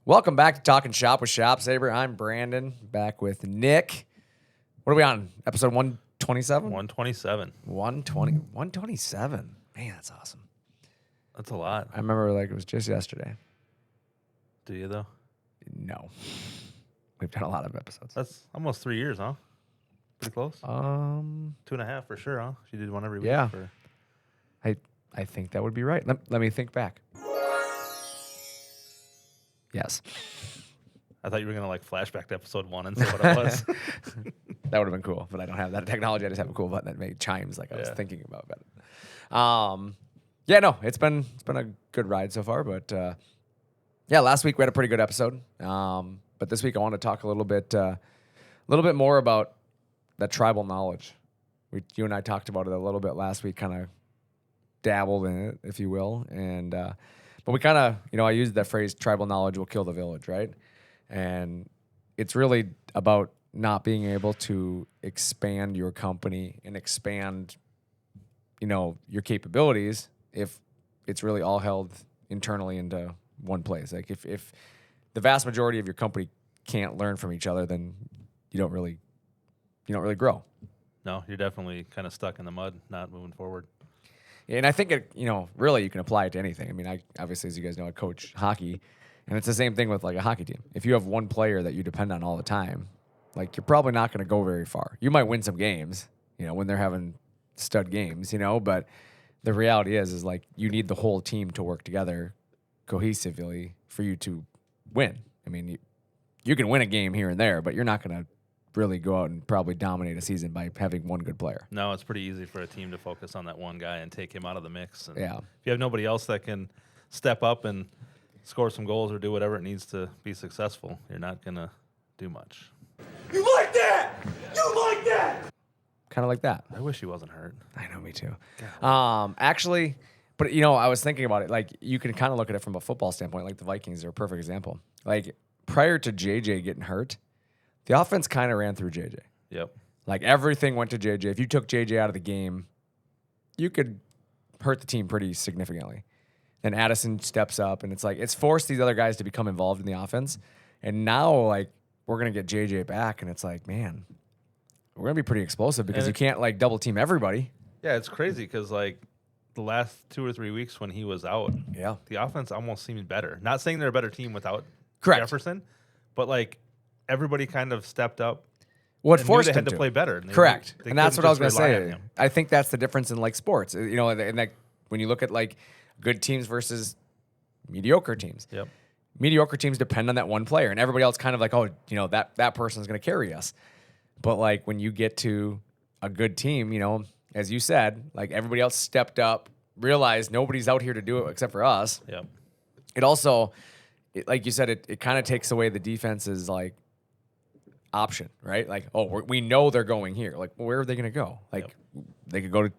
Welcome back to Talkin Shop with ShopSabre. I'm Brandon, back with Nick. What are we on? Episode 127? 127. 127. Man, that's awesome. That's a lot. I remember like it was just yesterday. Do you, though? No. We've done a lot of episodes. That's almost 3 years, huh? Pretty close. 2.5 for sure, huh? She did one every week. Yeah. I think that would be right. Let me think back. Yes. I thought you were going to like flashback to episode 1 and say what it was. That would have been cool, but I don't have that technology. I just have a cool button that made chimes like I was thinking about it. It's been a good ride so far, but last week we had a pretty good episode. But this week I want to talk a little bit more about that tribal knowledge. You and I talked about it a little bit last week, kind of dabbled in it, if you will, and but we kind of, I used that phrase, tribal knowledge will kill the village, right? And it's really about not being able to expand your company and expand, your capabilities if it's really all held internally into one place. Like if the vast majority of your company can't learn from each other, then you don't really grow. No, you're definitely kind of stuck in the mud, not moving forward. And I think really you can apply it to anything. I mean, obviously, as you guys know, I coach hockey, and it's the same thing with like a hockey team. If you have one player that you depend on all the time, like you're probably not going to go very far. You might win some games, when they're having stud games, but the reality is like you need the whole team to work together cohesively for you to win. I mean, you can win a game here and there, but you're not going to really go out and probably dominate a season by having one good player. No, it's pretty easy for a team to focus on that one guy and take him out of the mix. And yeah. If you have nobody else that can step up and score some goals or do whatever it needs to be successful, you're not going to do much. You like that? You like that? Kind of like that. I wish he wasn't hurt. I know, me too. Actually, but I was thinking about it. Like you can kind of look at it from a football standpoint. Like the Vikings are a perfect example. Like prior to JJ getting hurt, the offense kind of ran through JJ. Yep. Like everything went to JJ. If you took JJ out of the game, you could hurt the team pretty significantly. Then Addison steps up, and it's forced these other guys to become involved in the offense. And now, like, we're going to get JJ back, and it's like, man, we're going to be pretty explosive because you can't, like, double team everybody. Yeah, it's crazy because, like, the last 2 or 3 weeks when he was out, the offense almost seemed better. Not saying they're a better team without Jefferson, but, like, everybody kind of stepped up. What forced they them had to play better. Correct. They and that's what I was going to say. On I think that's the difference in, like, sports. And, like, when you look at, like, good teams versus mediocre teams. Yep. Mediocre teams depend on that one player, and everybody else kind of like, that person's going to carry us. But, like, when you get to a good team, as you said, like, everybody else stepped up, realized nobody's out here to do it except for us. Yep. It also, like you said, it kind of takes away the defense's, like, option, right? Like, we know they're going here. Like, where are they going to go? Like, they could go to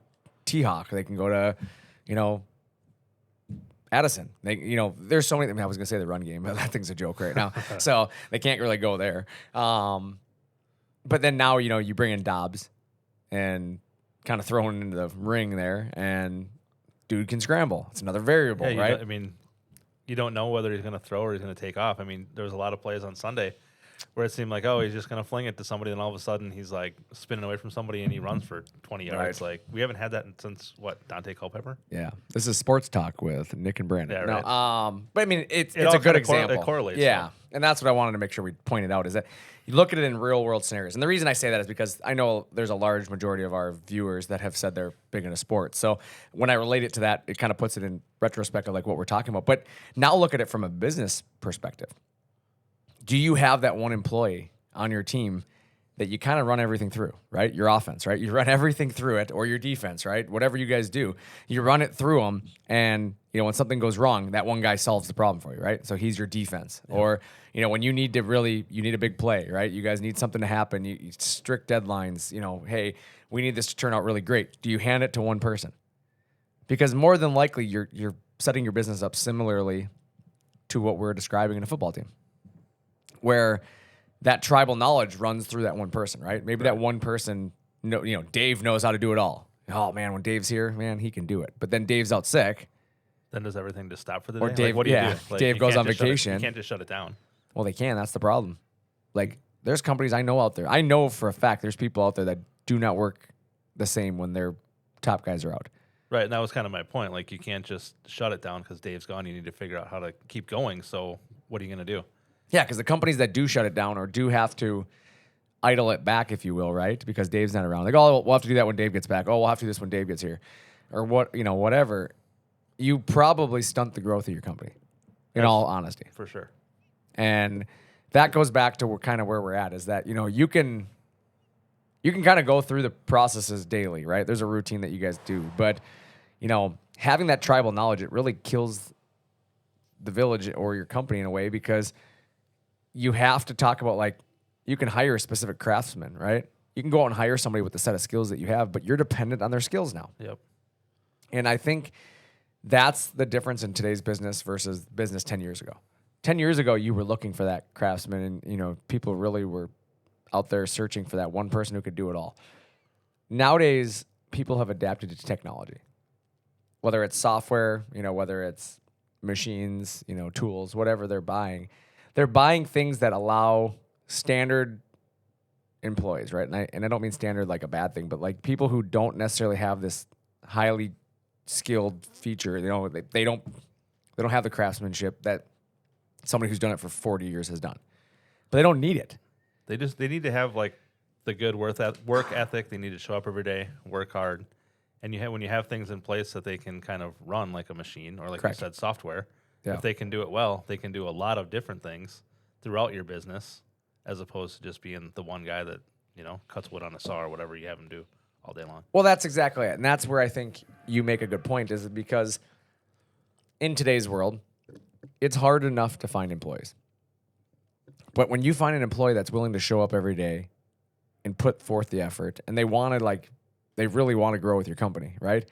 T-Hawk. They can go to, Addison. There's so many. I was going to say the run game, but that thing's a joke right now. So they can't really go there. But then now, you bring in Dobbs and kind of throw him into the ring there, and dude can scramble. It's another variable, right? You don't know whether he's going to throw or he's going to take off. I mean, there was a lot of plays on Sunday where it seemed like, he's just going to fling it to somebody, and all of a sudden he's like spinning away from somebody and he runs for 20 yards. Like, we haven't had that since Dante Culpepper? Yeah. This is Sports Talk with Nick and Brandon. Yeah, right. No, but I mean, it's a good example. It correlates. Yeah. And that's what I wanted to make sure we pointed out is that you look at it in real world scenarios. And the reason I say that is because I know there's a large majority of our viewers that have said they're big into sports. So when I relate it to that, it kind of puts it in retrospect of like what we're talking about. But now look at it from a business perspective. Do you have that one employee on your team that you kind of run everything through, right? Your offense, right? You run everything through it, or your defense, right? Whatever you guys do, you run it through them, and when something goes wrong, that one guy solves the problem for you, right? So he's your defense. Yeah. Or when you need a big play, right? You guys need something to happen. You strict deadlines. Hey, we need this to turn out really great. Do you hand it to one person? Because more than likely, you're setting your business up similarly to what we're describing in a football team, where that tribal knowledge runs through that one person, right? Maybe that one person, Dave knows how to do it all. Oh, man, when Dave's here, man, he can do it. But then Dave's out sick. Then does everything just stop for the Or day? Dave- like, what do you yeah, do? Like, Dave you goes can't on just shut it- vacation. You can't just shut it down. Well, they can. That's the problem. Like, there's companies I know out there. I know for a fact there's people out there that do not work the same when their top guys are out. Right, and that was kind of my point. Like, you can't just shut it down because Dave's gone. You need to figure out how to keep going. So, what are you going to do? Yeah, because the companies that do shut it down or do have to idle it back, if you will, right? Because Dave's not around. Like, oh, we'll have to do that when Dave gets back. Oh, we'll have to do this when Dave gets here. Or what, whatever. You probably stunt the growth of your company, in all honesty. For sure. And that goes back to kind of where we're at is that, you can kind of go through the processes daily, right? There's a routine that you guys do. But, having that tribal knowledge, it really kills the village or your company in a way because you have to talk about, like, you can hire a specific craftsman, right? You can go out and hire somebody with the set of skills that you have, but you're dependent on their skills now. Yep. And I think that's the difference in today's business versus business 10 years ago. 10 years ago, you were looking for that craftsman and, people really were out there searching for that one person who could do it all. Nowadays, people have adapted to technology. Whether it's software, whether it's machines, tools, whatever they're buying things that allow standard employees, right? And I don't mean standard like a bad thing, but like people who don't necessarily have this highly skilled feature, they don't have the craftsmanship that somebody who's done it for 40 years has done. But they don't need it. They need to have like the good work ethic. They need to show up every day, work hard, and when you have things in place that they can kind of run like a machine or like Correct. you said, software. Yeah. If they can do it well, they can do a lot of different things throughout your business, as opposed to just being the one guy that cuts wood on a saw or whatever you have him do all day long. Well, that's exactly it. And that's where I think you make a good point is because in today's world, it's hard enough to find employees. But when you find an employee that's willing to show up every day and put forth the effort and they really want to grow with your company, right?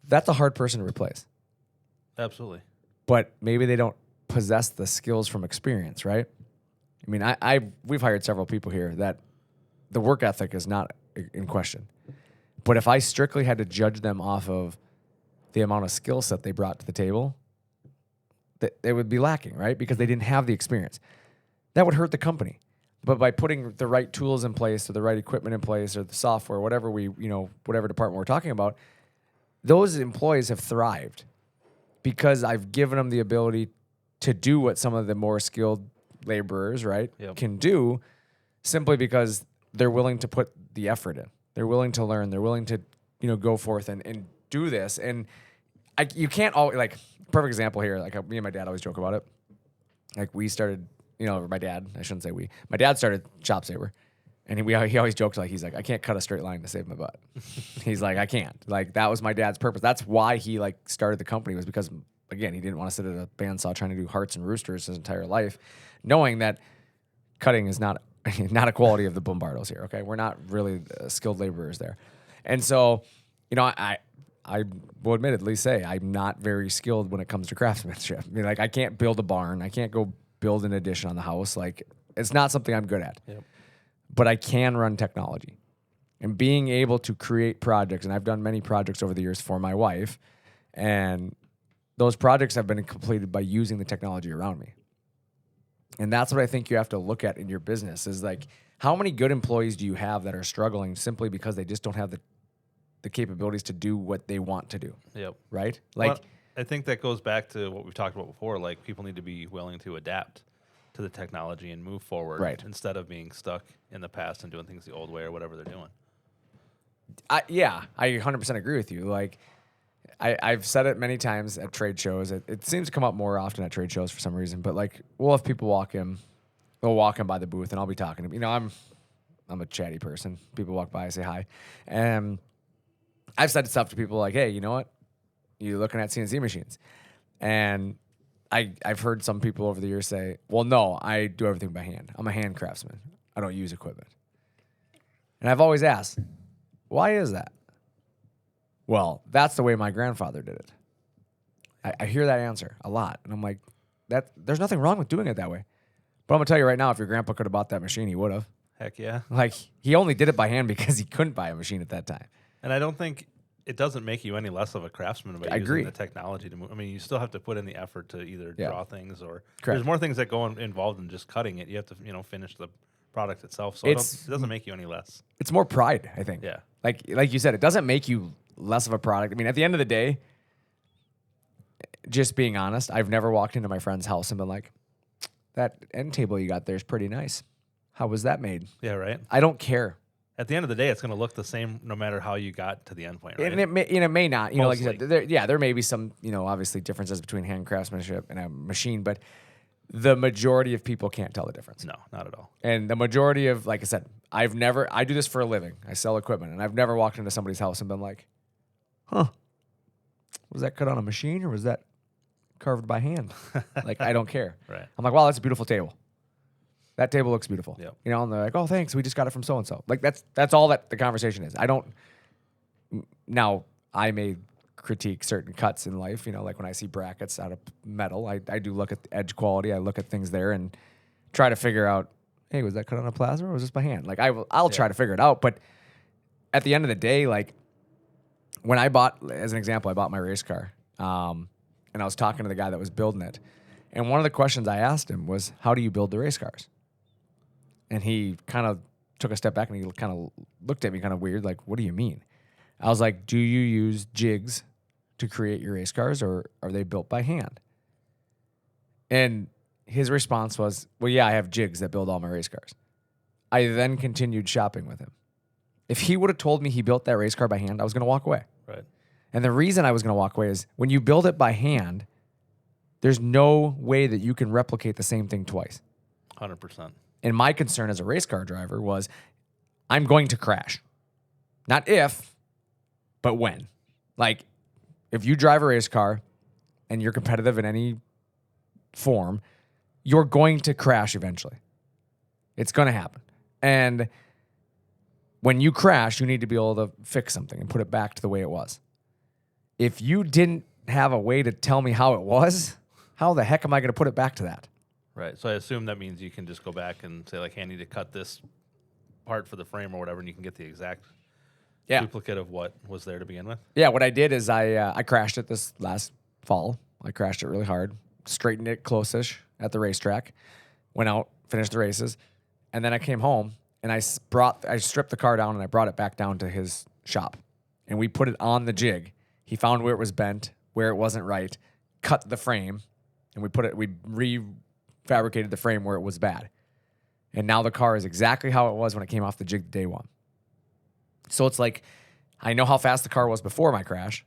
That's a hard person to replace. Absolutely. But maybe they don't possess the skills from experience, right? I mean, we've hired several people here that the work ethic is not in question. But if I strictly had to judge them off of the amount of skill set they brought to the table, they would be lacking, right? Because they didn't have the experience. That would hurt the company. But by putting the right tools in place or the right equipment in place or the software, whatever whatever department we're talking about, those employees have thrived because I've given them the ability to do what some of the more skilled laborers, right, Yep. can do simply because they're willing to put the effort in. They're willing to learn. They're willing to, go forth and do this. And you can't always, like, perfect example here, like me and my dad always joke about it. Like we started, my dad, I shouldn't say we, my dad started ShopSabre. And he always jokes he's like, I can't cut a straight line to save my butt. He's like, I can't. Like that was my dad's purpose. That's why he started the company was because, again, he didn't want to sit at a bandsaw trying to do hearts and roosters his entire life, knowing that cutting is not a quality of the Bombardos here. Okay, we're not really skilled laborers there, and so I will admittedly say I'm not very skilled when it comes to craftsmanship. I mean, I can't build a barn. I can't go build an addition on the house. Like it's not something I'm good at. Yep. But I can run technology, and being able to create projects, and I've done many projects over the years for my wife, and those projects have been completed by using the technology around me. And that's what I think you have to look at in your business is like, how many good employees do you have that are struggling simply because they just don't have the capabilities to do what they want to do? Yep. Right? Well, I think that goes back to what we've talked about before. Like people need to be willing to adapt to the technology and move forward, Right. instead of being stuck in the past and doing things the old way or whatever they're doing. I 100% agree with you. Like, I've said it many times at trade shows. It seems to come up more often at trade shows for some reason. But like, we'll have people walk in, they'll walk in by the booth, and I'll be talking to them. I'm a chatty person. People walk by, I say hi, and I've said stuff to people like, "Hey, you know what? You looking at CNC machines?" And I've heard some people over the years say, "Well, no, I do everything by hand. I'm a hand craftsman. I don't use equipment." And I've always asked, why is that? Well, that's the way my grandfather did it. I hear that answer a lot. And I'm like, there's nothing wrong with doing it that way. But I'm going to tell you right now, if your grandpa could have bought that machine, he would have. Heck yeah. Like, he only did it by hand because he couldn't buy a machine at that time. And I don't think it doesn't make you any less of a craftsman by I using agree. the technology to move. I mean, you still have to put in the effort to either draw things or Correct. there's more things that go involved in just cutting it. You have to, finish the product itself. So it doesn't make you any less. It's more pride, I think. Yeah. Like you said, it doesn't make you less of a product. I mean, at the end of the day, just being honest, I've never walked into my friend's house and been like, that end table you got there is pretty nice. How was that made? Yeah, right. I don't care. At the end of the day, it's going to look the same no matter how you got to the end point, right? And it may not. Like you Mostly. said, there may be some, obviously differences between hand craftsmanship and a machine, but the majority of people can't tell the difference. No, not at all. And the majority of, like I said, I do this for a living. I sell equipment, and I've never walked into somebody's house and been like, huh, was that cut on a machine or was that carved by hand? Like, I don't care. Right. I'm like, wow, that's a beautiful table. That table looks beautiful. Yep. And they're like, oh, thanks. We just got it from so-and-so. Like, that's all that the conversation is. Now, I may critique certain cuts in life, like when I see brackets out of metal, I do look at the edge quality. I look at things there and try to figure out, hey, was that cut on a plasma or was this by hand? Like, I'll try to figure it out. But at the end of the day, like, when I bought, as an example, I bought my race car, and I was talking to the guy that was building it. And one of the questions I asked him was, how do you build the race cars? And he kind of took a step back and he kind of looked at me kind of weird, like, what do you mean? I was like, do you use jigs to create your race cars or are they built by hand? And his response was, well, yeah, I have jigs that build all my race cars. I then continued shopping with him. If he would have told me he built that race car by hand, I was going to walk away. Right. And the reason I was going to walk away is when you build it by hand, there's no way that you can replicate the same thing twice. 100%. And my concern as a race car driver was I'm going to crash. Not if, but when. Like, if you drive a race car and you're competitive in any form, you're going to crash eventually. It's going to happen. And when you crash, you need to be able to fix something and put it back to the way it was. If you didn't have a way to tell me how it was, how the heck am I going to put it back to that? Right. So I assume that means you can just go back and say, like, hey, I need to cut this part for the frame or whatever, and you can get the exact duplicate of what was there to begin with. Yeah, what I did is I crashed it this last fall. I crashed it really hard, straightened it close-ish at the racetrack, went out, finished the races, and then I came home and I stripped the car down and I brought it back down to his shop, and we put it on the jig. He found where it was bent, where it wasn't right, cut the frame, and we refabricated the frame where it was bad. And now the car is exactly how it was when it came off the jig day one. So it's like, I know how fast the car was before my crash.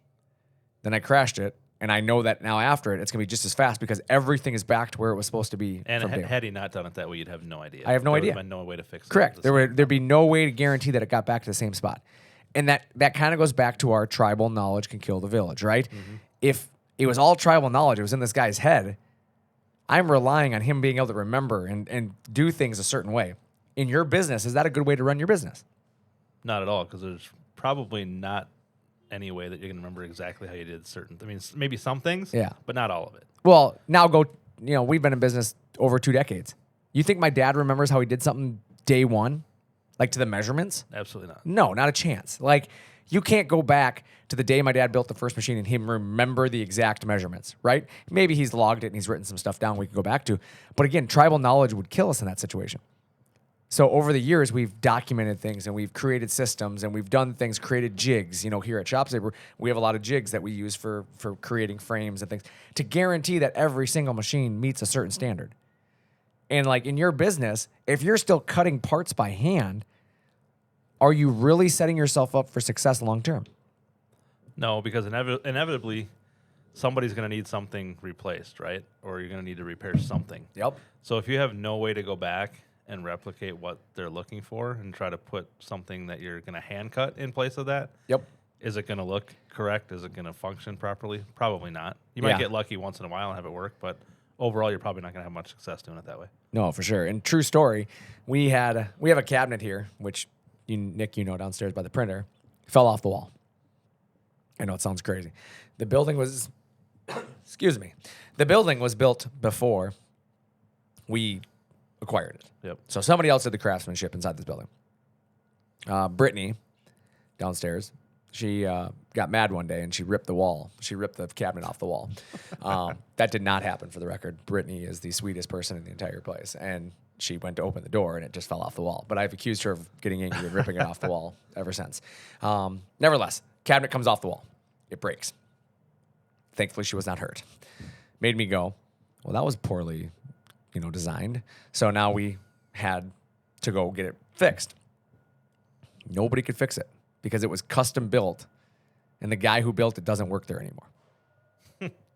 Then I crashed it. And I know that now after it's going to be just as fast because everything is back to where it was supposed to be. And from day one. had he not done it that way, you'd have no idea. I have no There idea. would have been no way to fix it. Correct. There'd be no way to guarantee that it got back to the same spot. And that kind of goes back to our tribal knowledge can kill the village, right? Mm-hmm. If it was all tribal knowledge, it was in this guy's head, I'm relying on him being able to remember and do things a certain way. In your business, is that a good way to run your business? Not at all, because there's probably not any way that you can remember exactly how you did certain. I mean, maybe some things, but not all of it. Well, now we've been in business over 2 decades. You think my dad remembers how he did something day one, like to the measurements? Absolutely not. No, not a chance. Like, you can't go back to the day my dad built the first machine and him remember the exact measurements, right? Maybe he's logged it and he's written some stuff down we can go back to. But again, tribal knowledge would kill us in that situation. So over the years, we've documented things and we've created systems and we've done things, created jigs. Here at ShopSabre, we have a lot of jigs that we use for creating frames and things to guarantee that every single machine meets a certain standard. And like in your business, if you're still cutting parts by hand, are you really setting yourself up for success long term? No, because inevitably, somebody's going to need something replaced, right? Or you're going to need to repair something. Yep. So if you have no way to go back and replicate what they're looking for and try to put something that you're going to hand cut in place of that, is it going to look correct? Is it going to function properly? Probably not. You might get lucky once in a while and have it work, but overall, you're probably not going to have much success doing it that way. No, for sure. And true story, we have a cabinet here, which Nick, downstairs by the printer, fell off the wall. I know it sounds crazy. The building was, excuse me, the building was built before we acquired it. Yep. So somebody else did the craftsmanship inside this building. Brittany, downstairs, She got mad one day and she ripped the wall. She ripped the cabinet off the wall. That did not happen, for the record. Brittany is the sweetest person in the entire place, and she went to open the door and it just fell off the wall. But I've accused her of getting angry and ripping it off the wall ever since. Nevertheless, cabinet comes off the wall. It breaks. Thankfully, she was not hurt. Made me go, well, that was poorly, designed. So now we had to go get it fixed. Nobody could fix it because it was custom built, and the guy who built it doesn't work there anymore.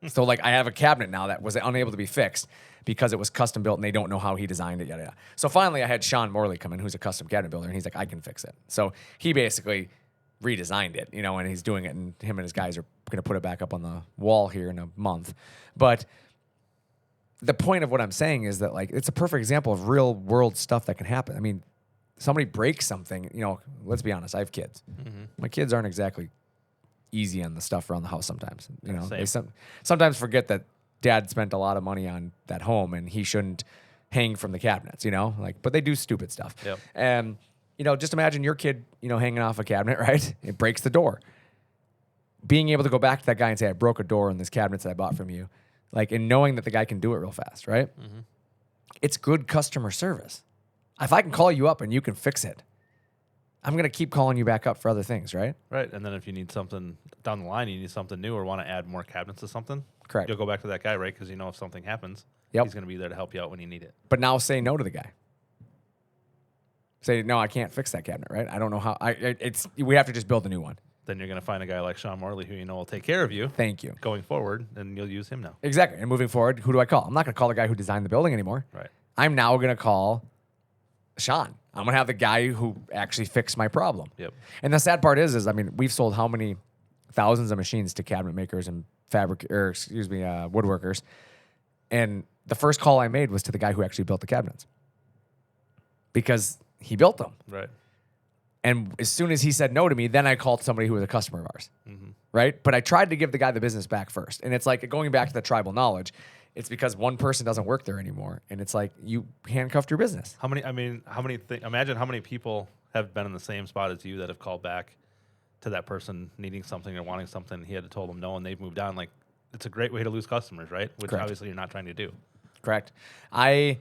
So, I have a cabinet now that was unable to be fixed because it was custom built, and they don't know how he designed it, yada, yada. So finally, I had Sean Morley come in, who's a custom cabinet builder, and he's like, I can fix it. So he basically redesigned it, and he's doing it, and him and his guys are going to put it back up on the wall here in a month. But the point of what I'm saying is that, it's a perfect example of real world stuff that can happen. I mean, somebody breaks something, let's be honest, I have kids. Mm-hmm. My kids aren't exactly easy on the stuff around the house sometimes. They sometimes forget that dad spent a lot of money on that home and he shouldn't hang from the cabinets, but they do stupid stuff. Yep. And, just imagine your kid, hanging off a cabinet, right? It breaks the door. Being able to go back to that guy and say, I broke a door in this cabinet that I bought from you, and knowing that the guy can do it real fast, right? Mm-hmm. It's good customer service. If I can call you up and you can fix it, I'm going to keep calling you back up for other things, right? Right. And then if you need something down the line, you need something new or want to add more cabinets to something, correct, you'll go back to that guy, right? Because if something happens, yep, he's going to be there to help you out when you need it. But now say no to the guy. Say, no, I can't fix that cabinet, right? I don't know how. We have to just build a new one. Then you're going to find a guy like Sean Morley who will take care of you. Thank you. Going forward, and you'll use him now. Exactly. And moving forward, who do I call? I'm not going to call the guy who designed the building anymore. Right. I'm now going to call Sean. I'm going to have the guy who actually fixed my problem. Yep. And the sad part is we've sold how many thousands of machines to cabinet makers and woodworkers. And the first call I made was to the guy who actually built the cabinets because he built them. Right. And as soon as he said no to me, then I called somebody who was a customer of ours. Mm-hmm. Right. But I tried to give the guy the business back first. And it's going back to the tribal knowledge. It's because one person doesn't work there anymore, and it's you handcuffed your business. Imagine how many people have been in the same spot as you that have called back to that person needing something or wanting something. He had to told them no, and they've moved on. It's a great way to lose customers, right? Which Correct. Obviously you're not trying to do. Correct. I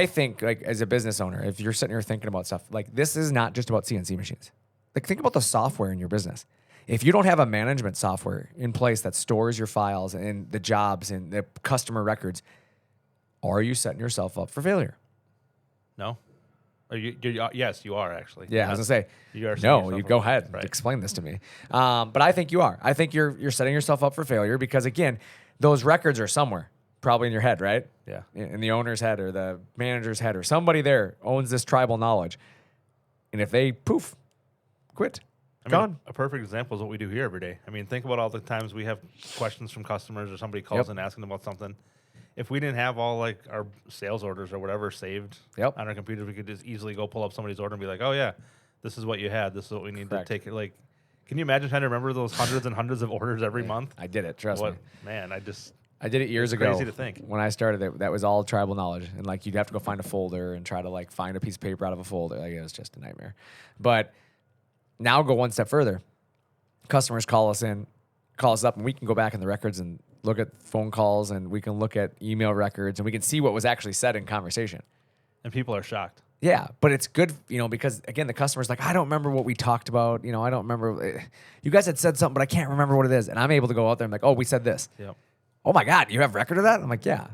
think as a business owner, if you're sitting here thinking about stuff, this is not just about CNC machines. Think about the software in your business. If you don't have a management software in place that stores your files and the jobs and the customer records, are you setting yourself up for failure? No. Yes, you are actually. Yeah, I was gonna say. You go ahead. Right. Explain this to me. But I think you are. I think you're setting yourself up for failure because again, those records are somewhere, probably in your head, right? Yeah. In the owner's head or the manager's head or somebody there owns this tribal knowledge, and if they quit. Gone. A perfect example is what we do here every day. Think about all the times we have questions from customers or somebody calls in asking them about something. If we didn't have all our sales orders or whatever saved on our computer, we could just easily go pull up somebody's order and be like, oh yeah, this is what you had. This is what we need to take. Can you imagine trying to remember those hundreds and hundreds of orders every month? I did it. Trust me. Man, I did it years ago. Crazy to think. When I started, that was all tribal knowledge, and you'd have to go find a folder and try to find a piece of paper out of a folder. It was just a nightmare. But now go one step further. Customers call us up, and we can go back in the records and look at phone calls, and we can look at email records, and we can see what was actually said in conversation. And people are shocked. Yeah, but it's good, because again, the customer's like, I don't remember what we talked about. I don't remember. You guys had said something, but I can't remember what it is. And I'm able to go out there and oh, we said this. Yep. Oh my God, you have record of that? I'm like, yeah.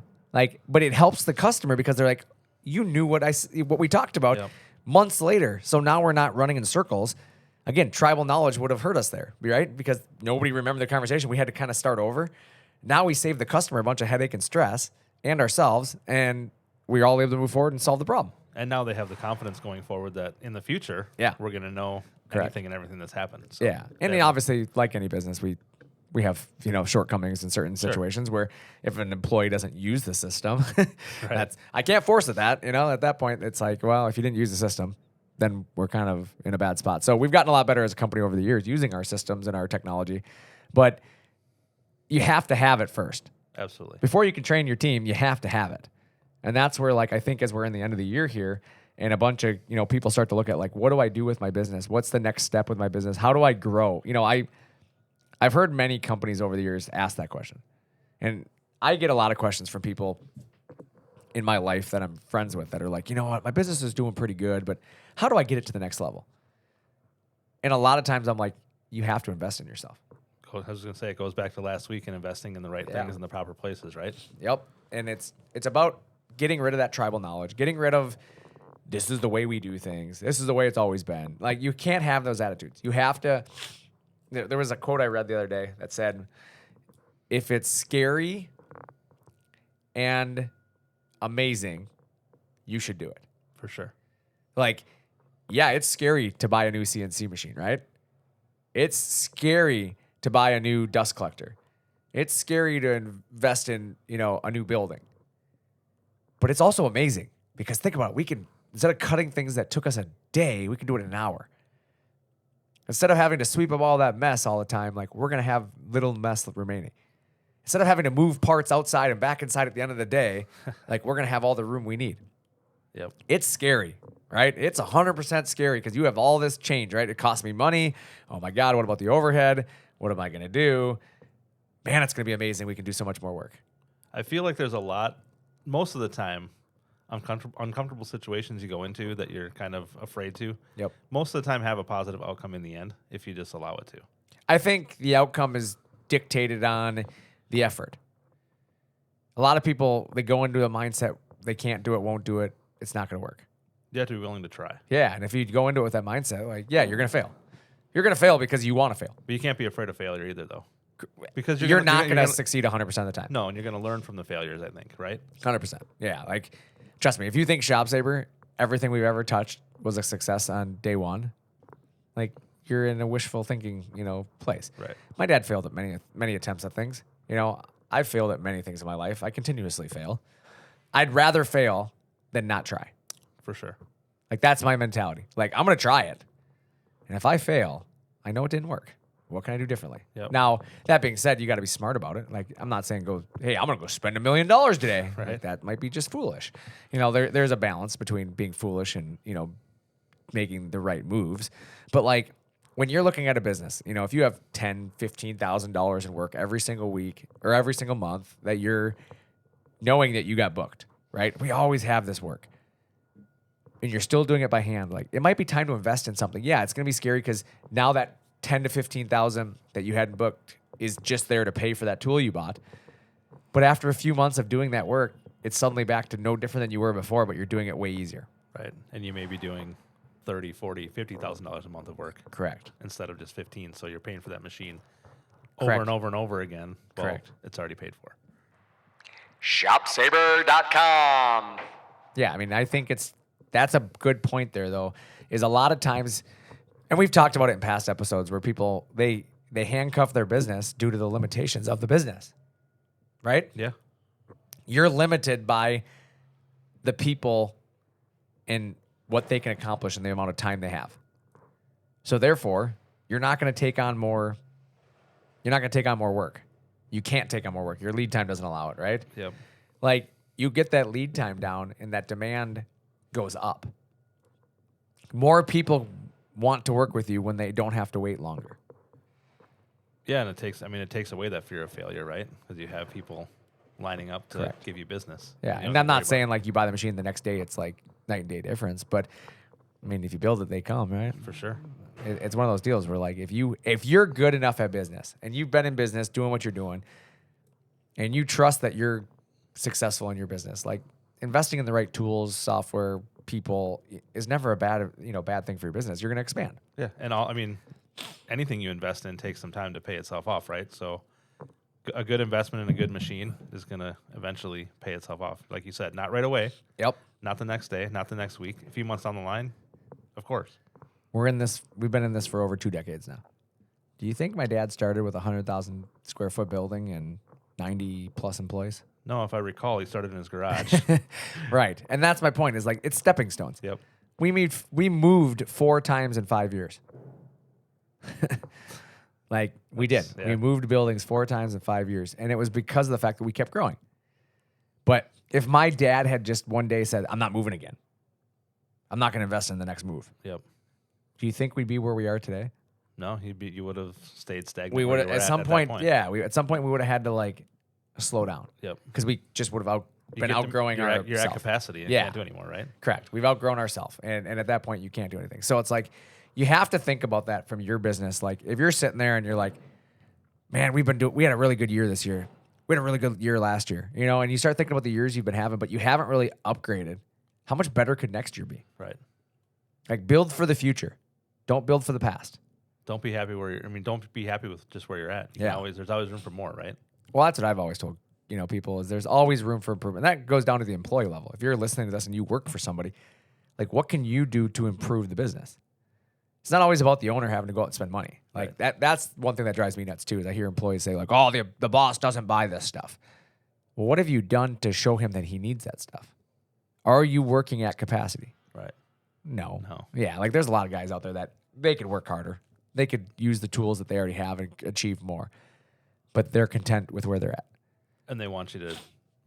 But it helps the customer because they're like, you knew what we talked about months later. So now we're not running in circles. Again, tribal knowledge would have hurt us there, right? Because nobody remembered the conversation. We had to kind of start over. Now we save the customer a bunch of headache and stress and ourselves, and we're all able to move forward and solve the problem. And now they have the confidence going forward that in the future, we're going to know anything and everything that's happened. So and obviously, like any business, we have shortcomings in certain situations where if an employee doesn't use the system, I can't force it. At that point, it's if you didn't use the system, then we're kind of in a bad spot. So we've gotten a lot better as a company over the years using our systems and our technology, but you have to have it first. Absolutely. Before you can train your team, you have to have it. And that's where I think as we're in the end of the year here, and a bunch of, people start to look at like, what do I do with my business? What's the next step with my business? How do I grow? I've heard many companies over the years ask that question. And I get a lot of questions from people in my life that I'm friends with that are like, you know what, my business is doing pretty good, but how do I get it to the next level? And a lot of times I'm like, you have to invest in yourself. I was going to say, it goes back to last week and investing in the right things in the proper places, right? Yep. And it's about getting rid of that tribal knowledge, getting rid of this is the way we do things. This is the way it's always been. Like, you can't have those attitudes. You have to. There was a quote I read the other day that said, if it's scary and amazing, you should do it. For sure. Like, yeah, it's scary to buy a new CNC machine, right? It's scary to buy a new dust collector. It's scary to invest in, a new building. But it's also amazing because think about it. We can, instead of cutting things that took us a day, we can do it in an hour. Instead of having to sweep up all that mess all the time, like, we're going to have little mess remaining. Instead of having to move parts outside and back inside at the end of the day, like, we're going to have all the room we need. Yep. It's scary, right? It's 100% scary because you have all this change, right? It costs me money. Oh my God, what about the overhead? What am I going to do? Man, it's going to be amazing. We can do so much more work. I feel like there's a lot, most of the time, uncomfortable situations you go into that you're kind of afraid to. Yep. Most of the time have a positive outcome in the end if you just allow it to. I think the outcome is dictated on the effort. A lot of people, they go into a mindset, they can't do it, won't do it. It's not going to work. You have to be willing to try. Yeah, and if you go into it with that mindset, like, yeah, you're going to fail. You're going to fail because you want to fail. But you can't be afraid of failure either, though. Because you're not going to succeed 100% of the time. No, and you're going to learn from the failures, I think, right? 100%. Yeah, like, trust me, if you think ShopSabre, everything we've ever touched was a success on day one, like, you're in a wishful thinking, place. Right. My dad failed at many attempts at things. I've failed at many things in my life. I continuously fail. I'd rather fail than not try. For sure. Like, that's my mentality. Like, I'm going to try it. And if I fail, I know it didn't work. What can I do differently? Yep. Now, that being said, you got to be smart about it. Like, I'm not saying hey, I'm going to go spend $1 million today. Right. Like, that might be just foolish. There's a balance between being foolish and, making the right moves. But, like, when you're looking at a business, if you have $10,000, $15,000 in work every single week or every single month that you're knowing that you got booked, right? We always have this work. And you're still doing it by hand. Like, it might be time to invest in something. Yeah, it's going to be scary because now that 10 to 15,000 that you hadn't booked is just there to pay for that tool you bought. But after a few months of doing that work, it's suddenly back to no different than you were before, but you're doing it way easier. Right. And you may be doing $30,000, $40,000, $50,000 a month of work. Correct. Instead of just 15. So you're paying for that machine Correct. over and over and over again. Well, Correct. It's already paid for. ShopSabre.com. Yeah, I mean, I think that's a good point there, though, is a lot of times, and we've talked about it in past episodes, where people, they handcuff their business due to the limitations of the business, right? Yeah. You're limited by the people and what they can accomplish in the amount of time they have. So therefore, you're not going to take on more. You're not going to take on more work. You can't take on more work. Your lead time doesn't allow it, right? Yep. Like, you get that lead time down and that demand goes up. More people want to work with you when they don't have to wait longer. Yeah, and it takes away that fear of failure, right? Because you have people lining up to Correct. give you business. Yeah, You and don't I'm have to worry not saying like you buy the machine the next day, it's like night and day difference. But I mean, if you build it, they come, right? about it. For sure. It's one of those deals where like if you're good enough at business and you've been in business doing what you're doing, and you trust that you're successful in your business, like investing in the right tools, software, people is never a bad thing for your business. You're going to expand. Yeah, and anything you invest in takes some time to pay itself off, right? So a good investment in a good machine is going to eventually pay itself off. Like you said, not right away, Yep. not the next day, not the next week, a few months down the line, of course. We've been in this for over 2 decades now. Do you think my dad started with a 100,000 square foot building and 90 plus employees? No, if I recall, he started in his garage. Right. And that's my point, is like it's stepping stones. Yep. We moved 4 times in 5 years. Like we did. Yeah. We moved buildings 4 times in 5 years. And it was because of the fact that we kept growing. But if my dad had just one day said, I'm not moving again, I'm not going to invest in the next move. Yep. Do you think we'd be where we are today? No, you would have stayed stagnant. We would where you were at some that point, yeah. At some point we would have had to like slow down. Yep. Because we just would have You been get to- outgrowing you're our. at, you're at capacity and Yeah. you can't do anymore, right? Correct. We've outgrown ourselves, and at that point you can't do anything. So it's like you have to think about that from your business. Like if you're sitting there and you're like, man, we had a really good year this year. We had a really good year last year, you know, and you start thinking about the years you've been having, but you haven't really upgraded. How much better could next year be? Right. Like build for the future. Don't build for the past. Don't be happy don't be happy with just where you're at. There's always room for more, right? Well, that's what I've always told, people is there's always room for improvement. And that goes down to the employee level. If you're listening to this and you work for somebody, like what can you do to improve the business? It's not always about the owner having to go out and spend money. Like that's one thing that drives me nuts too, is I hear employees say like, oh, the boss doesn't buy this stuff. Well, what have you done to show him that he needs that stuff? Are you working at capacity? Right. No. No. Yeah, like there's a lot of guys out there that they could work harder. They could use the tools that they already have and achieve more, but they're content with where they're at. And they want you to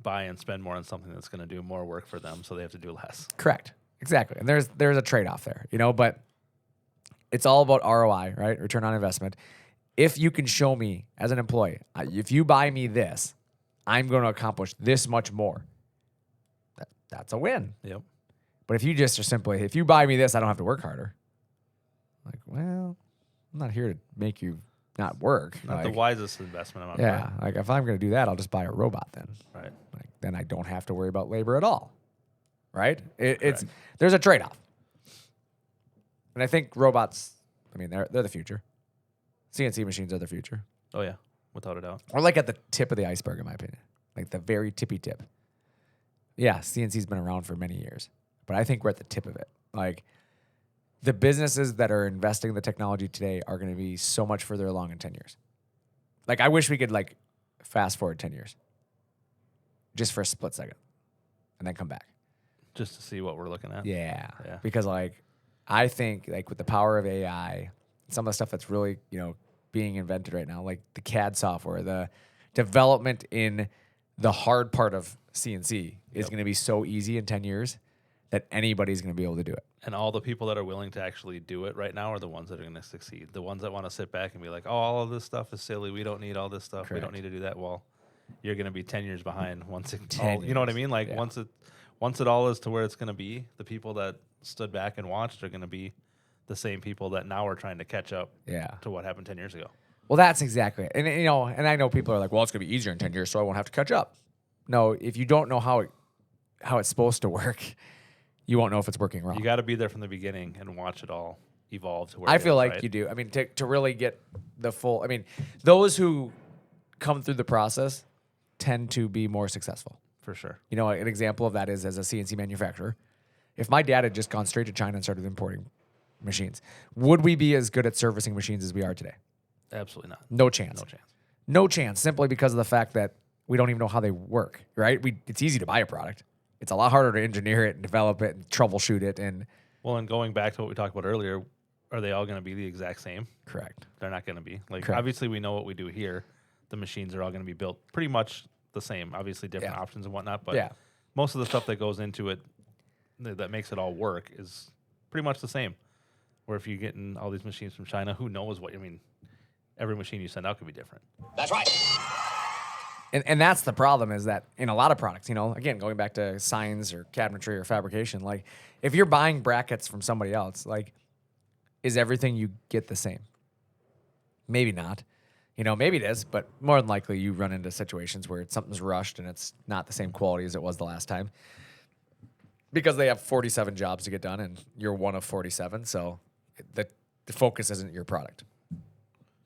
buy and spend more on something that's going to do more work for them, so they have to do less. Correct. Exactly. And there's a trade-off there, but it's all about ROI, right? Return on investment. If you can show me as an employee, if you buy me this, I'm going to accomplish this much more. That's a win. Yep. But if you just are simply, if you buy me this, I don't have to work harder. Like, well, I'm not here to make you not work. Not the wisest investment I'm on. Yeah. Like if I'm going to do that, I'll just buy a robot then. Right. Like then I don't have to worry about labor at all. Right? There's a trade-off. And I think robots, they're the future. CNC machines are the future. Oh yeah, without a doubt. Or like at the tip of the iceberg, in my opinion. Like the very tippy tip. Yeah, CNC's been around for many years, but I think we're at the tip of it. Like the businesses that are investing in the technology today are going to be so much further along in 10 years. Like I wish we could like fast forward 10 years just for a split second and then come back. Just to see what we're looking at. Yeah. Yeah. Because like I think like with the power of AI, some of the stuff that's really, being invented right now, like the CAD software, the development in the hard part of CNC is going to be so easy in 10 years that anybody's going to be able to do it. And all the people that are willing to actually do it right now are the ones that are going to succeed. The ones that want to sit back and be like, oh, all of this stuff is silly. We don't need all this stuff. Correct. We don't need to do that. Well, you're going to be 10 years behind once it, 10 you know what I years. mean? Like Yeah. once it all is to where it's going to be, the people that stood back and watched are going to be the same people that now are trying to catch up to what happened 10 years ago. Well, that's exactly it. And and I know people are like, well, it's going to be easier in 10 years, so I won't have to catch up. No, if you don't know how it's supposed to work, you won't know if it's working wrong. You got to be there from the beginning and watch it all evolve to where I it feel is, like right? you do. To really get the full, those who come through the process tend to be more successful. For sure. An example of that is as a CNC manufacturer. If my dad had just gone straight to China and started importing machines, would we be as good at servicing machines as we are today? Absolutely not. No chance. No chance. No chance, simply because of the fact that we don't even know how they work, right? It's easy to buy a product. It's a lot harder to engineer it and develop it and troubleshoot it. And Well, and going back to what we talked about earlier, are they all going to be the exact same? correct. They're not going to be. Like, Correct. obviously, we know what we do here. The machines are all going to be built pretty much the same. Obviously, different Yeah. options and whatnot, but Yeah. most of the stuff that goes into it that makes it all work is pretty much the same. Where if you're getting all these machines from China, who knows what? Every machine you send out could be different. That's right. And that's the problem, is that in a lot of products, again, going back to signs or cabinetry or fabrication, like if you're buying brackets from somebody else, like is everything you get the same? Maybe not. Maybe it is, but more than likely you run into situations where something's rushed and it's not the same quality as it was the last time. Because they have 47 jobs to get done and you're one of 47, so the focus isn't your product.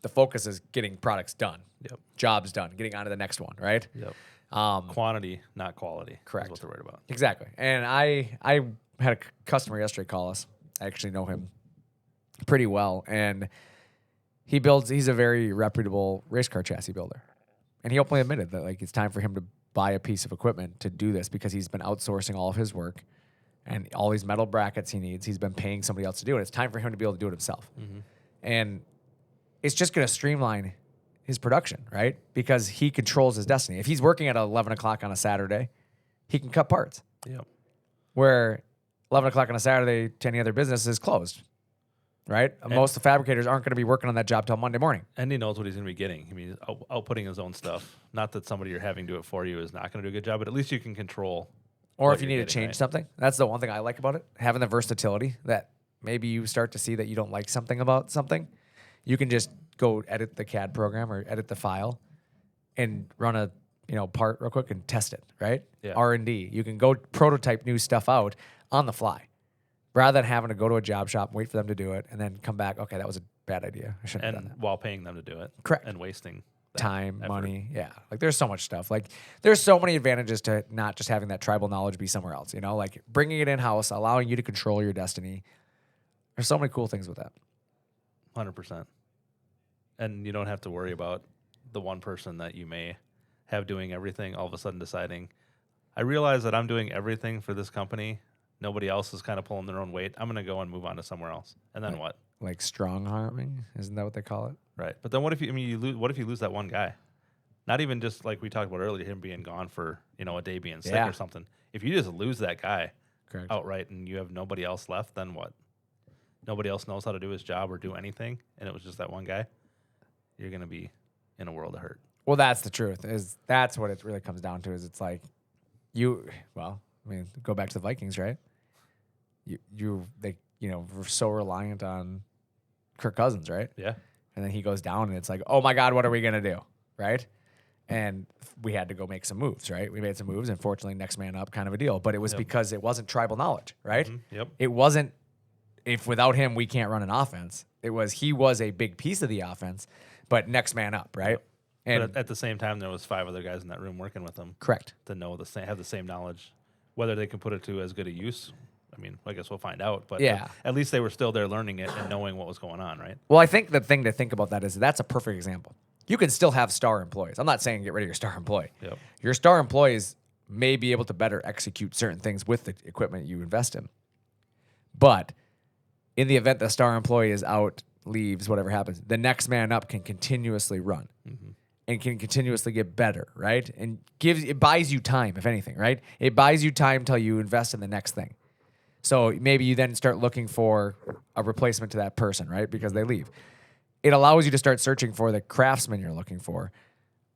The focus is getting products done. Yep. Jobs done, getting on to the next one, right? Yep. Um, Quantity, not quality. Correct. Is what they're worried about. Exactly. And I had a customer yesterday call us. I actually know him pretty well. And he's a very reputable race car chassis builder. And he openly admitted that like it's time for him to buy a piece of equipment to do this because he's been outsourcing all of his work and all these metal brackets he needs. He's been paying somebody else to do it. It's time for him to be able to do it himself. Mm-hmm. And it's just going to streamline his production, right? Because he controls his destiny. If he's working at 11 o'clock on a Saturday, he can cut parts. Yep. Where 11 o'clock on a Saturday to any other business is closed, right? Most of the fabricators aren't going to be working on that job till Monday morning. And he knows what he's going to be getting. I mean, he's outputting his own stuff. Not that somebody you're having do it for you is not going to do a good job, but at least you can control. Or what if you you're need to getting, change right? something, that's the one thing I like about it. Having the versatility that maybe you start to see that you don't like something about something, you can just go edit the CAD program or edit the file and run a part real quick and test it, right? Yeah. R&D. You can go prototype new stuff out on the fly rather than having to go to a job shop, wait for them to do it, and then come back, okay, that was a bad idea. I shouldn't have done And that. while paying them to do it. Correct. And wasting that Time, effort. money, yeah. Like there's so much stuff. Like there's so many advantages to not just having that tribal knowledge be somewhere else, like bringing it in-house, allowing you to control your destiny. There's so many cool things with that. 100%. And you don't have to worry about the one person that you may have doing everything, all of a sudden deciding, I realize that I'm doing everything for this company. Nobody else is kind of pulling their own weight. I'm going to go and move on to somewhere else. And then what? Like strong harming, isn't that what they call it? Right. But then what if you lose, what if you lose that one guy? Not even just like we talked about earlier, him being gone for, a day being sick Yeah. or something. If you just lose that guy Correct. outright and you have nobody else left, then what? Nobody else knows how to do his job or do anything, and it was just that one guy, you're going to be in a world of hurt. Well, that's the truth. That's what it really comes down to. Is it's like go back to the Vikings, right? They were so reliant on Kirk Cousins, right? Yeah. And then he goes down, and it's like, oh my God, what are we gonna do, right? And we had to go make some moves, right? We made some moves, and fortunately, next man up, kind of a deal. But it was because it wasn't tribal knowledge, right? Yep. It wasn't. If without him, we can't run an offense. He was a big piece of the offense, but next man up, right? Yep. And But at the same time, there was 5 other guys in that room working with him correct. to know have the same knowledge. Whether they can put it to as good a use, I mean, I guess we'll find out. But Yeah. at least they were still there learning it and knowing what was going on, right? Well, I think the thing to think about that is that's a perfect example. You can still have star employees. I'm not saying get rid of your star employee. Yep. Your star employees may be able to better execute certain things with the equipment you invest in. But in the event the star employee is out, leaves, whatever happens, the next man up can continuously run and can continuously get better, right? And it buys you time, if anything, right? It buys you time till you invest in the next thing. So maybe you then start looking for a replacement to that person, right? Because they leave. It allows you to start searching for the craftsman you're looking for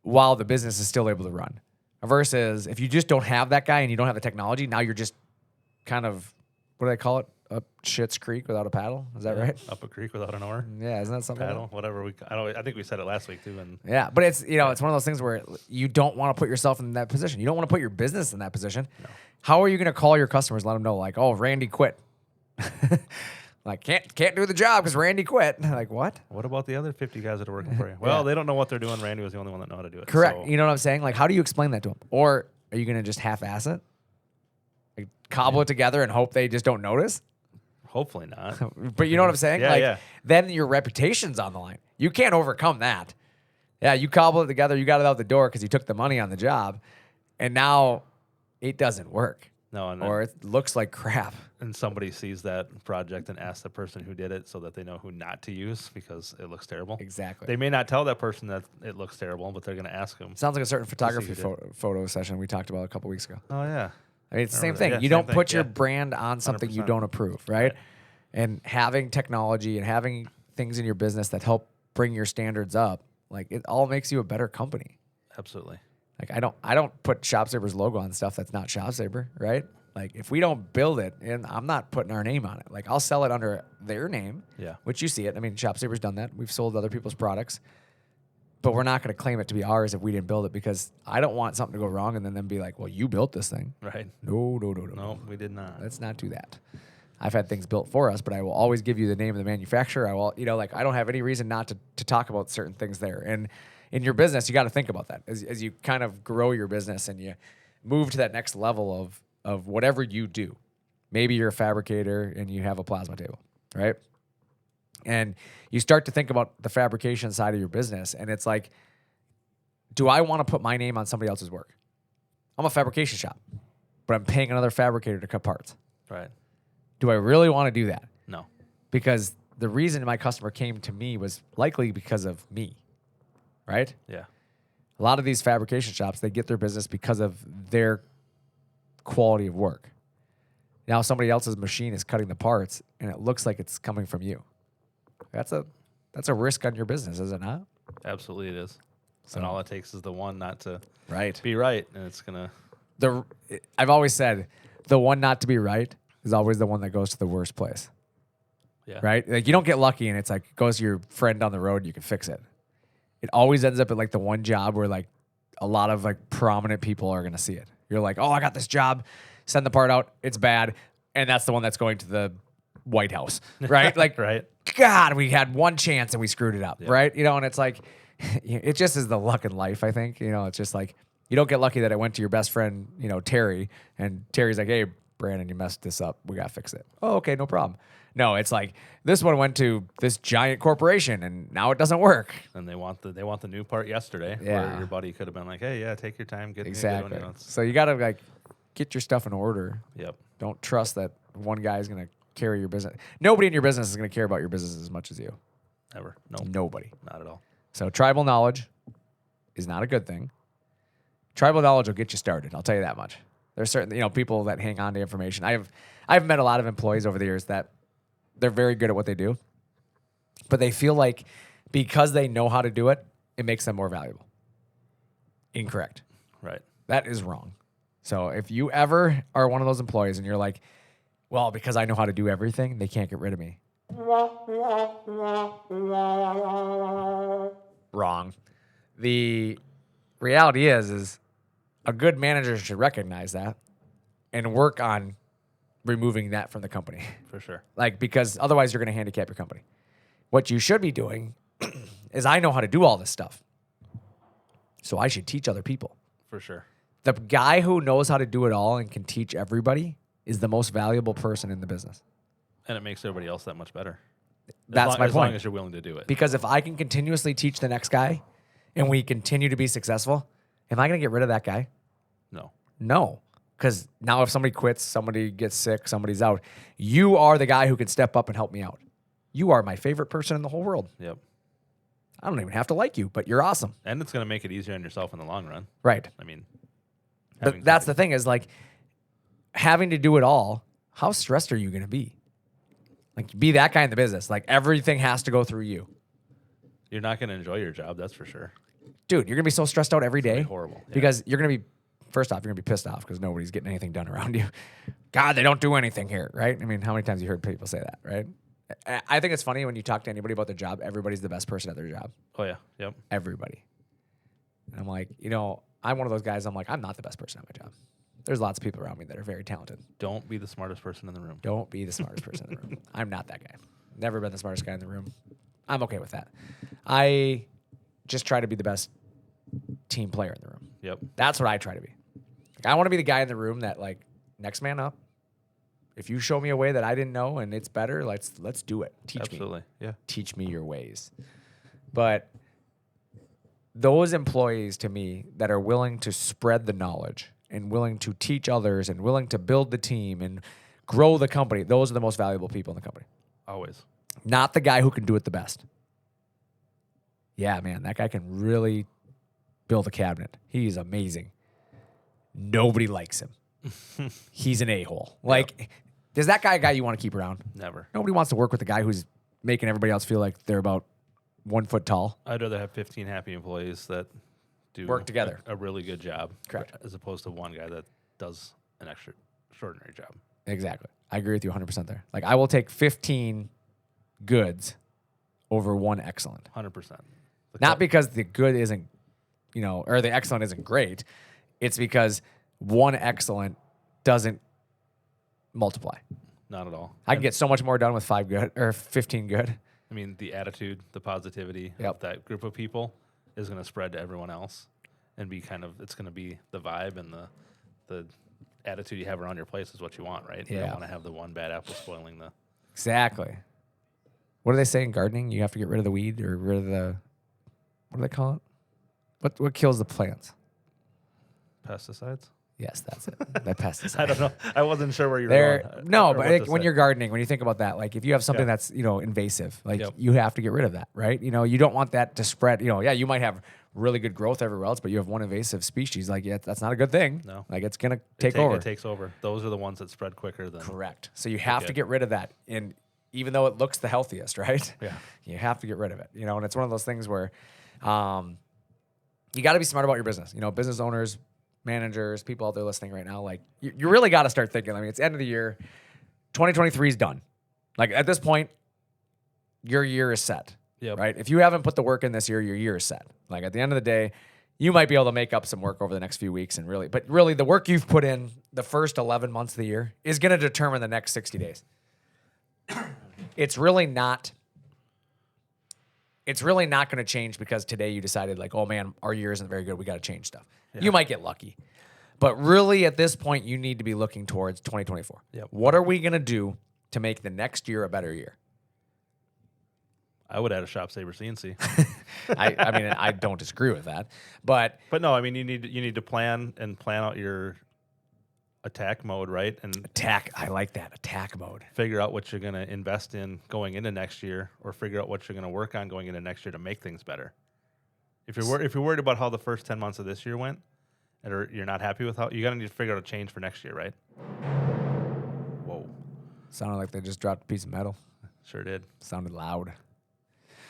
while the business is still able to run. Versus if you just don't have that guy and you don't have the technology, now you're just kind of, what do they call it? Up Schitt's Creek without a paddle. Is that right? Up a creek without an oar, Yeah, isn't that something? paddle, whatever. I think we said it last week too. And Yeah, but it's it's one of those things where you don't want to put yourself in that position. You don't want to put your business in that position. No. How are you going to call your customers, let them know like, oh, Randy quit? Like can't do the job because Randy quit. Like what? what about the other 50 guys that are working for you? Well, they don't know what they're doing. Randy was the only one that know how to do it. Correct. So, You know what I'm saying? Like how do you explain that to them? Or are you going to just half-ass it? Like cobble it together and hope they just don't notice? hopefully not. But you know what I'm saying? Yeah, like, yeah. Then your reputation's on the line. You can't overcome that. Yeah, you cobble it together. You got it out the door because you took the money on the job, and now it doesn't work. No, and Or it looks like crap. and somebody sees that project and asks the person who did it so that they know who not to use because it looks terrible. Exactly. They may not tell that person that it looks terrible, but they're going to ask them. Sounds like a certain photography who did. photo session we talked about a couple weeks ago. Oh yeah, I mean, it's the same remember that. thing. Yeah, You same don't thing, put your yeah. brand on something you 100%. don't approve, right? And having technology and having things in your business that help bring your standards up, like it all makes you a better company. absolutely. Like I don't put ShopSabre's logo on stuff that's not ShopSabre, right? Like if we don't build it, and I'm not putting our name on it. Like I'll sell it under their name, Yeah. which you see it. I mean, ShopSabre's done that. We've sold other people's products, but we're not going to claim it to be ours if we didn't build it because I don't want something to go wrong and then them be like, well, you built this thing. Right. No. No, we did not. Let's not do that. I've had things built for us, but I will always give you the name of the manufacturer. I will, like I don't have any reason not to talk about certain things there. And in your business, you got to think about that as you kind of grow your business and you move to that next level of whatever you do. Maybe you're a fabricator and you have a plasma table, right? And you start to think about the fabrication side of your business, and it's like, do I want to put my name on somebody else's work? I'm a fabrication shop, but I'm paying another fabricator to cut parts. Right. Do I really want to do that? No. Because the reason my customer came to me was likely because of me, right? Yeah. A lot of these fabrication shops, they get their business because of their quality of work. Now somebody else's machine is cutting the parts, and it looks like it's coming from you. That's a risk on your business, is it not? Absolutely, it is. So- And all it takes is the one not to Right. be right, and it's gonna. I've always said the one not to be right is always the one that goes to the worst place. Yeah. Right? Like you don't get lucky and it's like goes to your friend down the road and you can fix it. It always ends up at like the one job where like a lot of like prominent people are gonna see it. You're like, oh, I got this job, send the part out, it's bad. And that's the one that's going to the White House. Right? Like Right. God, we had one chance and we screwed it up. Right? You know, and it's like it just is the luck in life, I think. You know, it's just like you don't get lucky that it went to your best friend, you know, Terry, and Terry's like, hey, Brandon, you messed this up. We got to fix it. Oh, okay, no problem. No, it's like this one went to this giant corporation and now it doesn't work. And they want the new part yesterday. Yeah. Where your buddy could have been like, hey, yeah, take your time, get me a good Exactly. one. You know, So you got to like get your stuff in order. yep. Don't trust that one guy is going to carry your business. Nobody in your business is going to care about your business as much as you. Ever. No. Nobody. Not at all. So tribal knowledge is not a good thing. Tribal knowledge will get you started. I'll tell you that much. There's certain, you know, people that hang on to information. I've met a lot of employees over the years that they're very good at what they do, but they feel like because they know how to do it, it makes them more valuable. Incorrect. Right. That is wrong. So if you ever are one of those employees and you're like, well, because I know how to do everything, they can't get rid of me. Wrong. The reality is a good manager should recognize that and work on removing that from the company. For sure. Like, because otherwise you're going to handicap your company. What you should be doing is I know how to do all this stuff. So I should teach other people. For sure. The guy who knows how to do it all and can teach everybody is the most valuable person in the business. And it makes everybody else that much better. That's my As long point. as you're willing to do it. Because if I can continuously teach the next guy and we continue to be successful, am I going to get rid of that guy? No. No. Because now if somebody quits, somebody gets sick, somebody's out, you are the guy who can step up and help me out. You are my favorite person in the whole world. Yep. I don't even have to like you, but you're awesome. And it's going to make it easier on yourself in the long run. Right. I mean, But that's the thing is like having to do it all, how stressed are you going to be? Like be that guy in the business. Like everything has to go through you. You're not going to enjoy your job, that's for sure. Dude, you're going to be so stressed out every day. Horrible. Yeah. Because you're going to be, first off, you're going to be pissed off because nobody's getting anything done around you. God, they don't do anything here, right? I mean, how many times have you heard people say that, right? I think it's funny when you talk to anybody about their job, everybody's the best person at their job. Oh, yeah. Yep. Everybody. And I'm like, you know, I'm one of those guys, I'm like, I'm not the best person at my job. There's lots of people around me that are very talented. Don't be the smartest person in the room. Don't be the smartest person in the room. I'm not that guy. Never been the smartest guy in the room. I'm okay with that. I just try to be the best team player in the room. Yep. That's what I try to be. Like, I want to be the guy in the room that, like, next man up. If you show me a way that I didn't know and it's better, let's do it. Teach me. Absolutely. Yeah. Teach me your ways. But those employees to me that are willing to spread the knowledge and willing to teach others and willing to build the team and grow the company, those are the most valuable people in the company. Always. Not the guy who can do it the best. Yeah, man, that guy can really build a cabinet. He's amazing. Nobody likes him. He's an a-hole. Like, is that guy a guy you want to keep around? Never. Nobody wants to work with the guy who's making everybody else feel like they're about 1 foot tall. I'd rather have 15 happy employees that do Work together. a really good job. Correct. As opposed to one guy that does an extraordinary job. Exactly. I agree with you 100% there. Like, I will take 15 goods over one excellent. 100%. Not because the good isn't, you know, or the excellent isn't great. It's because one excellent doesn't multiply. Not at all. I can get so much more done with 5 good or 15 good. I mean, the attitude, the positivity Yep. of that group of people is going to spread to everyone else and be it's going to be the vibe and the attitude you have around your place is what you want, right? You Yeah. don't want to have the one bad apple spoiling the... Exactly. What do they say in gardening? You have to get rid of the weed or rid of the, what do they call it? What kills the plants? Pesticides? Yes, that's it. The pesticide. I don't know. I wasn't sure where you were There, going. no, or but what like, to when say. you're gardening, when you think about that, like if you have something Yeah. that's invasive, like Yep. you have to get rid of that, right? You don't want that to spread. Yeah, you might have really good growth everywhere else, but you have one invasive species. Like, yeah, that's not a good thing. No. Like it's gonna take over. It takes over. Those are the ones that spread quicker than. Correct. So you have to good. get rid of that, and even though it looks the healthiest, right? Yeah. You have to get rid of it. And it's one of those things where, you got to be smart about your business. Business owners, managers, people out there listening right now, like you really got to start thinking. I mean, it's the end of the year. 2023 is done. Like at this point, your year is set. Yep. Right? If you haven't put the work in this year, your year is set. Like at the end of the day, you might be able to make up some work over the next few weeks but really the work you've put in the first 11 months of the year is going to determine the next 60 days. It's really not going to change because today you decided like, oh man, our year isn't very good. We got to change stuff. Yeah. You might get lucky. But really at this point, you need to be looking towards 2024. Yep. What are we going to do to make the next year a better year? I would add a ShopSabre CNC. I mean, I don't disagree with that. But No, I mean you need to plan out your attack mode, right? And attack, I like that, attack mode. figure out what you're going to invest in going into next year, or figure out what you're going to work on going into next year to make things better. If you're worried about how the first 10 months of this year went, or you're not happy with how, you're going to need to figure out a change for next year, right? Whoa, Sounded like they just dropped a piece of metal. sure did. Sounded loud.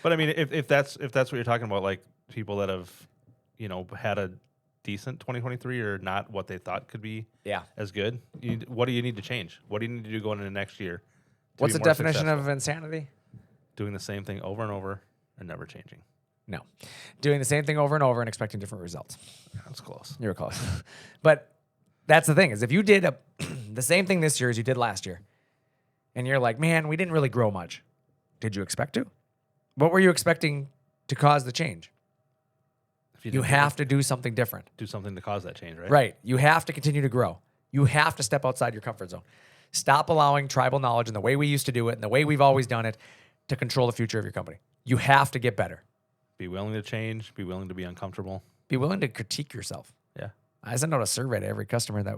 But I mean, if that's what you're talking about, like people that have, had a decent 2023 or not what they thought could be Yeah. as good, what do you need to change? What do you need to do going into next year? to What's be the more definition successful? of insanity? Doing the same thing over and over and never changing. No. Doing the same thing over and over and expecting different results. That's close. You were close. But that's the thing is if you did the same thing this year as you did last year, and you're like, man, we didn't really grow much. Did you expect to? What were you expecting to cause the change? If you You didn't have to do something different. do something to cause that change, right? Right. You have to continue to grow. You have to step outside your comfort zone. Stop allowing tribal knowledge and the way we used to do it and the way we've always done it to control the future of your company. You have to get better. Be willing to change. Be willing to be uncomfortable. Be willing to critique yourself. Yeah. I send out a survey to every customer that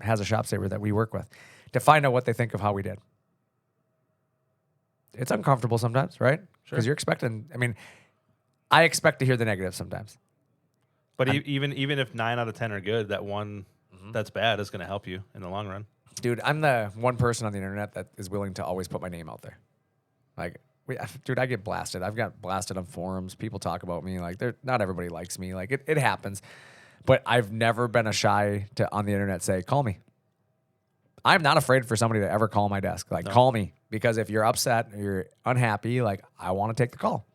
has a ShopSabre that we work with to find out what they think of how we did. It's uncomfortable sometimes, right? Because you're expecting, I expect to hear the negative sometimes. But even if 9 out of 10 are good, that one that's bad is going to help you in the long run. Dude, I'm the one person on the internet that is willing to always put my name out there. Like, I get blasted. I've got blasted on forums. People talk about me. Like, not everybody likes me. Like, it happens. But I've never been a shy to, on the internet, say, call me. I'm not afraid for somebody to ever call my desk. Like, call me. Because if you're upset or you're unhappy, like, I want to take the call.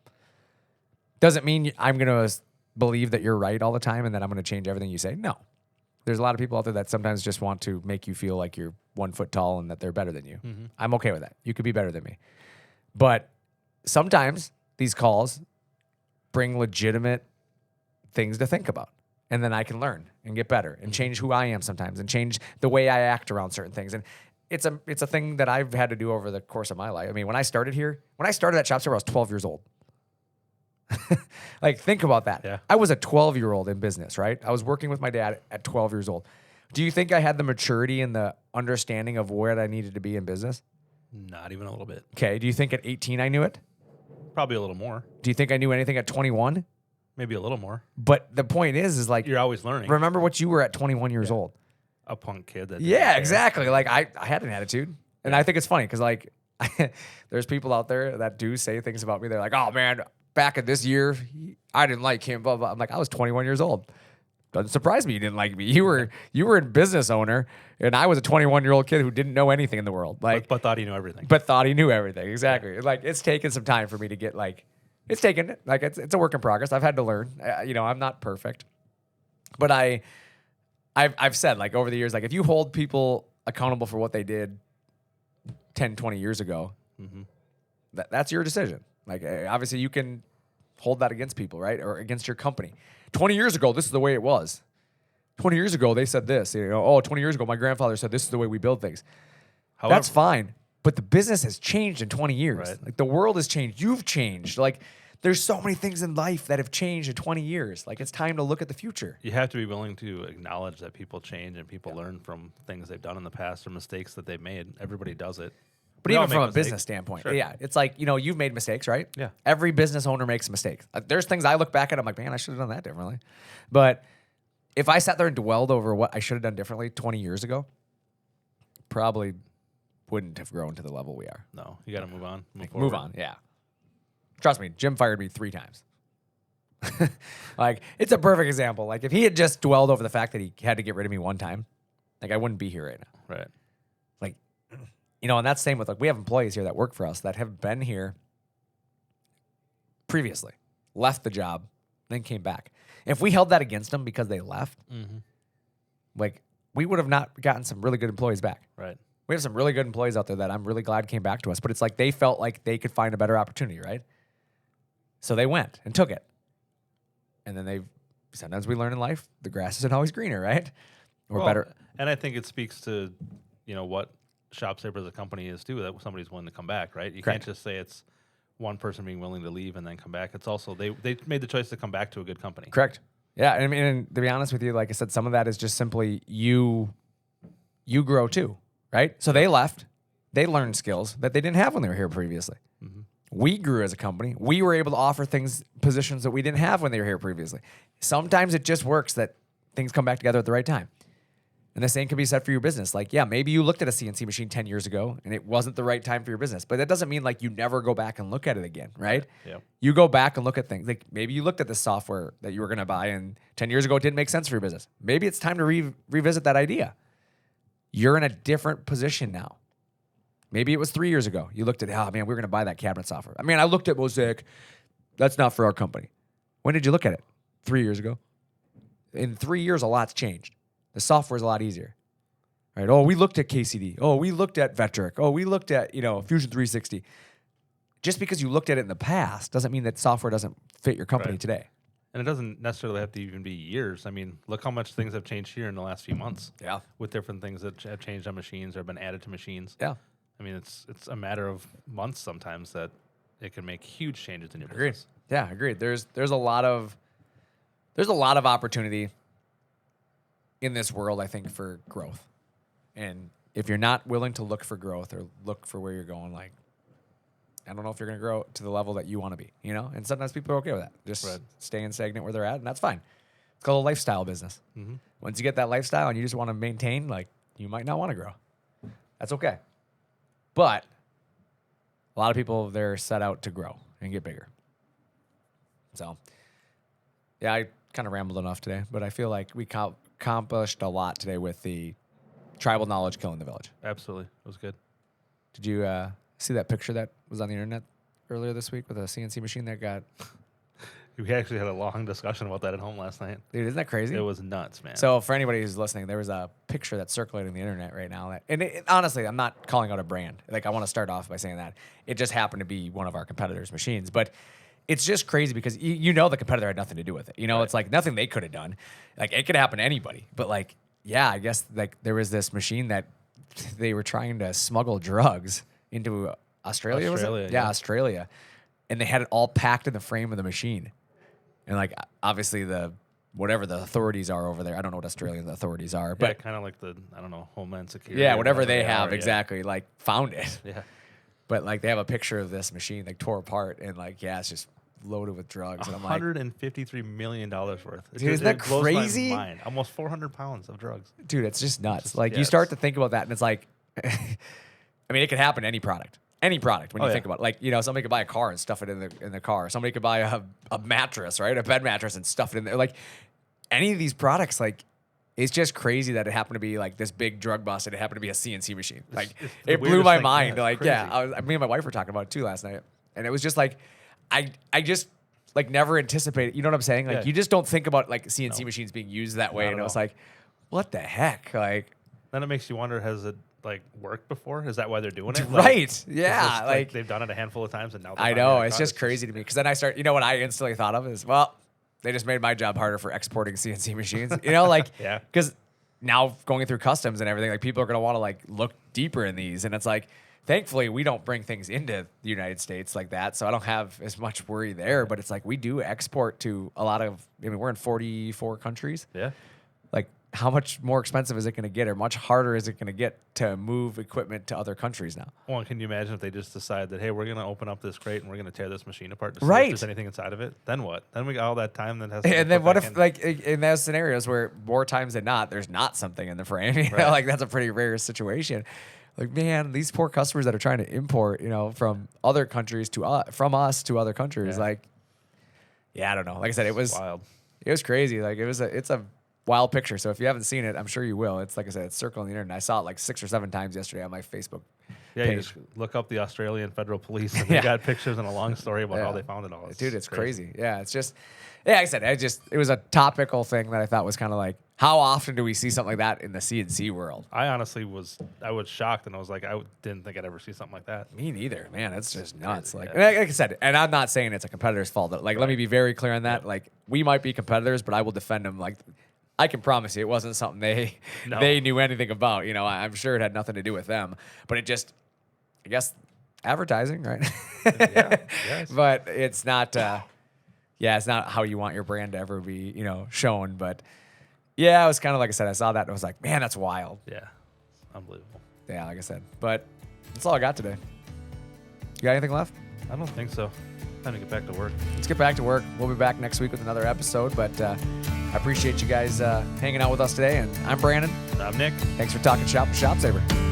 Doesn't mean I'm going to believe that you're right all the time and that I'm going to change everything you say. No. There's a lot of people out there that sometimes just want to make you feel like you're 1 foot tall and that they're better than you. Mm-hmm. I'm okay with that. You could be better than me. But sometimes these calls bring legitimate things to think about. And then I can learn and get better and change who I am sometimes and change the way I act around certain things. And it's a thing that I've had to do over the course of my life. I mean, when I started at ShopSabre, I was 12 years old. Like, think about that. Yeah. I was a 12-year-old in business, right? I was working with my dad at 12 years old. Do you think I had the maturity and the understanding of where I needed to be in business? Not even a little bit. Okay. Do you think at 18 I knew it? Probably a little more. Do you think I knew anything at 21? Maybe a little more. But the point is like, You're always learning. remember what you were at 21 years old. A punk kid. That Yeah, didn't care. exactly. Like, I had an attitude. And I think it's funny because, like, there's people out there that do say things about me. They're like, oh, man, back in this year, I didn't like him, blah, blah. I'm like, I was 21 years old. Doesn't surprise me you didn't like me. You were a business owner, and I was a 21-year-old kid who didn't know anything in the world. Like, but thought he knew everything. but thought he knew everything. Exactly. Like, it's taken some time for me to get, like, it's a work in progress. I've had to learn. I'm not perfect. But I've said, like, over the years, like, if you hold people accountable for what they did 10, 20 years ago, that's your decision. Like, obviously, you can hold that against people, right? Or against your company. 20 years ago, this is the way it was. 20 years ago, they said this. 20 years ago, my grandfather said this is the way we build things. However, That's fine. But the business has changed in 20 years. Right. Like, the world has changed. You've changed. Like, there's so many things in life that have changed in 20 years. Like, it's time to look at the future. You have to be willing to acknowledge that people change and people learn from things they've done in the past or mistakes that they've made. Everybody does it. But We all even make from a mistakes. business standpoint, Sure. yeah, it's like, you've made mistakes, right? Yeah. Every business owner makes mistakes. There's things I look back at, I'm like, man, I should have done that differently. But if I sat there and dwelled over what I should have done differently 20 years ago, probably wouldn't have grown to the level we are. No, you got to move on. Move on, yeah. Trust me, Jim fired me 3 times. Like, it's a perfect example. Like, if he had just dwelled over the fact that he had to get rid of me one time, like, I wouldn't be here right now. Right. Like, and that's the same with, like, we have employees here that work for us that have been here previously, left the job, then came back. If we held that against them because they left, like, we would have not gotten some really good employees back. Right. We have some really good employees out there that I'm really glad came back to us, but it's like they felt like they could find a better opportunity, right? So they went and took it. And then sometimes we learn in life, the grass isn't always greener, right? Or better. And I think it speaks to, what ShopSabre as a company is too, that somebody's willing to come back, right? You Correct. can't just say it's one person being willing to leave and then come back. It's also, they made the choice to come back to a good company. Correct. Yeah, I mean, and to be honest with you, like I said, some of that is just simply you grow too, right? So they left, they learned skills that they didn't have when they were here previously. We grew as a company. We were able to offer positions that we didn't have when they were here previously. Sometimes it just works that things come back together at the right time. And the same can be said for your business. Like, yeah, maybe you looked at a CNC machine 10 years ago and it wasn't the right time for your business, but that doesn't mean like you never go back and look at it again, right? Yeah. You go back and look at things. Like, maybe you looked at the software that you were going to buy and 10 years ago it didn't make sense for your business. Maybe it's time to revisit that idea. You're in a different position now. Maybe it was 3 years ago. You looked at, oh man, we're going to buy that cabinet software. I mean, I looked at Mosaic. That's not for our company. When did you look at it? 3 years ago. In 3 years, a lot's changed. The software's a lot easier. Right? Oh, we looked at KCD. Oh, we looked at Vectric. Oh, we looked at, Fusion 360. Just because you looked at it in the past doesn't mean that software doesn't fit your company today. And it doesn't necessarily have to even be years. I mean, look how much things have changed here in the last few months. Yeah. With different things that have changed on machines or been added to machines. Yeah. I mean, it's a matter of months sometimes that it can make huge changes in your Agreed. business. Yeah, agreed. There's a lot of opportunity in this world, I think, for growth. And if you're not willing to look for growth or look for where you're going, like, I don't know if you're going to grow to the level that you want to be, And sometimes people are okay with that, just staying stagnant where they're at, and that's fine. It's called a lifestyle business. Once you get that lifestyle and you just want to maintain, like, you might not want to grow. That's okay. But a lot of people, they're set out to grow and get bigger. So, yeah, I kind of rambled enough today, but I feel like we accomplished a lot today with the tribal knowledge killing the village. Absolutely. It was good. Did you see that picture that was on the internet earlier this week with a CNC machine that got... We actually had a long discussion about that at home last night. Dude, isn't that crazy? It was nuts, man. So for anybody who's listening, there was a picture that's circulating the internet right now. Honestly, I'm not calling out a brand. Like, I want to start off by saying that. It just happened to be one of our competitors' machines. But it's just crazy because the competitor had nothing to do with it. It's like nothing they could have done. Like, it could happen to anybody. But like, yeah, I guess like there was this machine that they were trying to smuggle drugs into Australia, was it? Yeah, Australia. And they had it all packed in the frame of the machine. And like, obviously whatever the authorities are over there, I don't know what Australian authorities are, but kind of like Homeland Security. Yeah, whatever they have, exactly. Like, found it. Yeah. But like, they have a picture of this machine, like, tore apart, and like, yeah, it's just loaded with drugs. And I'm like, $153 million worth. Dude, isn't that crazy? My mind. Almost 400 pounds of drugs. Dude, it's just nuts. You start to think about that, and it's like, I mean, it could happen to any product. Any product when you think about it. Like, somebody could buy a car and stuff it in the car. Somebody could buy a mattress, right? A bed mattress and stuff it in there. Like, any of these products, like, it's just crazy that it happened to be like this big drug bust and it happened to be a CNC machine. Like, it blew my mind. Like, yeah, me and my wife were talking about it too last night. And it was just like, I just like never anticipated, you know what I'm saying? Like, you just don't think about like CNC machines being used that way. And I was like, what the heck? Like, then it makes you wonder, has it like worked before? Is that why they're doing it? Right. Yeah. Like they've done it a handful of times and now I know. It's just crazy to me. Because then I start, what I instantly thought of is, well, they just made my job harder for exporting CNC machines. Like, yeah. Because now going through customs and everything, like, people are going to want to like look deeper in these. And it's like, thankfully, we don't bring things into the United States like that, so I don't have as much worry there. But it's like we do export to a lot of. I mean, we're in 44 countries. Yeah. Like, how much more expensive is it going to get, or much harder is it going to get to move equipment to other countries now? Well, can you imagine if they just decide that, hey, we're going to open up this crate and we're going to tear this machine apart to see Right. if there's anything inside of it? Then what? Then we got all that time that has to be And then put what back if, in. like, in those scenarios where more times than not, there's not something in the frame? You know, Right. like that's a pretty rare situation. Like, man, these poor customers that are trying to import, from other countries to from us to other countries, Yeah. like, yeah, I don't know. Like I said, it was wild. crazy. Like it's a wild picture. So if you haven't seen it, I'm sure you will. It's like I said, it's circling the internet. I saw it like 6 or 7 times yesterday on my Facebook Yeah, you page. just look up the Australian Federal Police and Yeah. they got pictures and a long story about Yeah. how they found it all. Dude, it's crazy. Yeah, it's just, yeah, like I said, it was a topical thing that I thought was kind of like, how often do we see something like that in the CNC world? I honestly was shocked and I was like, didn't think I'd ever see something like that. Me neither, man. It's just nuts. crazy, Like, yeah. like I said, and I'm not saying it's a competitor's fault. Like, let me be very clear on that. Like, we might be competitors, but I will defend them. Like, I can promise you, it wasn't something No. they knew anything about. I'm sure it had nothing to do with them. But it just, I guess, advertising, right? Yeah, yes. But it's not. It's not how you want your brand to ever be, shown. But yeah, it was kind of like I said. I saw that and I was like, man, that's wild. Yeah, unbelievable. Yeah, like I said. But that's all I got today. You got anything left? I don't think so. Time to get back to work. Let's get back to work. We'll be back next week with another episode. But I appreciate you guys hanging out with us today. And I'm Brandon. I'm Nick. Thanks for talking shop with ShopSabre.